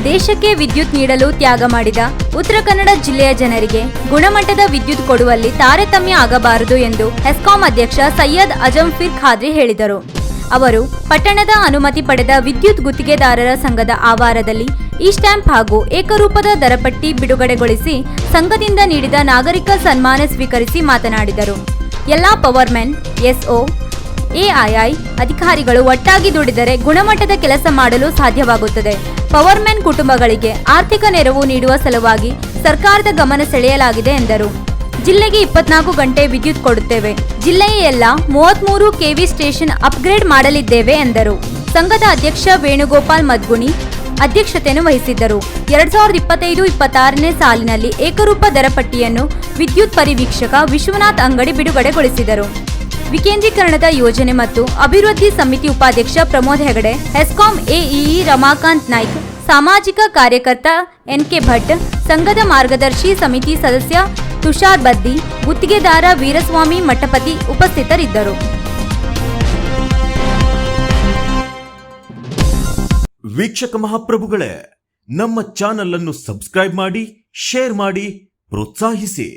ದೇಶಕ್ಕೆ ವಿದ್ಯುತ್ ನೀಡಲು ತ್ಯಾಗ ಮಾಡಿದ ಉತ್ತರ ಕನ್ನಡ ಜಿಲ್ಲೆಯ ಜನರಿಗೆ ಗುಣಮಟ್ಟದ ವಿದ್ಯುತ್ ಕೊಡುವಲ್ಲಿ ತಾರತಮ್ಯ ಆಗಬಾರದು ಎಂದು ಹೆಸ್ಕಾಂ ಅಧ್ಯಕ್ಷ ಸೈಯದ್ ಅಜಂಫೀರ್ ಖಾದ್ರಿ ಹೇಳಿದರು. ಅವರು ಪಟ್ಟಣದ ಅನುಮತಿ ಪಡೆದ ವಿದ್ಯುತ್ ಗುತ್ತಿಗೆದಾರರ ಸಂಘದ ಆವಾರದಲ್ಲಿ ಈ ಸ್ಟ್ಯಾಂಪ್ ಹಾಗೂ ಏಕರೂಪದ ದರಪಟ್ಟಿ ಬಿಡುಗಡೆಗೊಳಿಸಿ ಸಂಘದಿಂದ ನೀಡಿದ ನಾಗರಿಕ ಸನ್ಮಾನ ಸ್ವೀಕರಿಸಿ ಮಾತನಾಡಿದರು. ಎಲ್ಲಾ ಪವರ್ಮೆನ್, ಎಸ್ಒ, ಎಐಐ ಅಧಿಕಾರಿಗಳು ಒಟ್ಟಾಗಿ ದುಡಿದರೆ ಗುಣಮಟ್ಟದ ಕೆಲಸ ಮಾಡಲು ಸಾಧ್ಯವಾಗುತ್ತದೆ. ಪವರ್ಮೆನ್ ಕುಟುಂಬಗಳಿಗೆ ಆರ್ಥಿಕ ನೆರವು ನೀಡುವ ಸಲುವಾಗಿ ಸರ್ಕಾರದ ಗಮನ ಸೆಳೆಯಲಾಗಿದೆ ಎಂದರು. ಜಿಲ್ಲೆಗೆ 24 ಗಂಟೆ ವಿದ್ಯುತ್ ಕೊಡುತ್ತೇವೆ. ಜಿಲ್ಲೆಯ ಎಲ್ಲ 33 ಕೆವಿ ಸ್ಟೇಷನ್ ಅಪ್ಗ್ರೇಡ್ ಮಾಡಲಿದ್ದೇವೆ ಎಂದರು. ಸಂಘದ ಅಧ್ಯಕ್ಷ ವೇಣುಗೋಪಾಲ್ ಮದ್ಗುಣಿ ಅಧ್ಯಕ್ಷತೆಯನ್ನು ವಹಿಸಿದ್ದರು. 2025-26ನೇ ಸಾಲಿನಲ್ಲಿ ಏಕರೂಪ ದರಪಟ್ಟಿಯನ್ನು ವಿದ್ಯುತ್ ಪರಿವೀಕ್ಷಕ ವಿಶ್ವನಾಥ್ ಅಂಗಡಿ ಬಿಡುಗಡೆಗೊಳಿಸಿದರು. ವಿಕೇಂದ್ರೀಕರಣದ ಯೋಜನೆ ಮತ್ತು ಅಭಿವೃದ್ಧಿ ಸಮಿತಿ ಉಪಾಧ್ಯಕ್ಷ ಪ್ರಮೋದ್ ಹೆಗಡೆ, ಹೆಸ್ಕಾಂ ಎಇಇ ರಮಾಕಾಂತ್ ನಾಯ್ಕ್, ಸಾಮಾಜಿಕ ಕಾರ್ಯಕರ್ತ ಎನ್ಕೆ ಭಟ್, ಸಂಘದ ಮಾರ್ಗದರ್ಶಿ ಸಮಿತಿ ಸದಸ್ಯ ತುಷಾರ್ ಬದ್ದಿ, ಗುತ್ತಿಗೆದಾರ ವೀರಸ್ವಾಮಿ ಮಠಪತಿ ಉಪಸ್ಥಿತರಿದ್ದರು. ವೀಕ್ಷಕ ಮಹಾಪ್ರಭುಗಳೇ, ನಮ್ಮ ಚಾನಲ್ ಅನ್ನು ಸಬ್ಸ್ಕ್ರೈಬ್ ಮಾಡಿ, ಶೇರ್ ಮಾಡಿ, ಪ್ರೋತ್ಸಾಹಿಸಿ.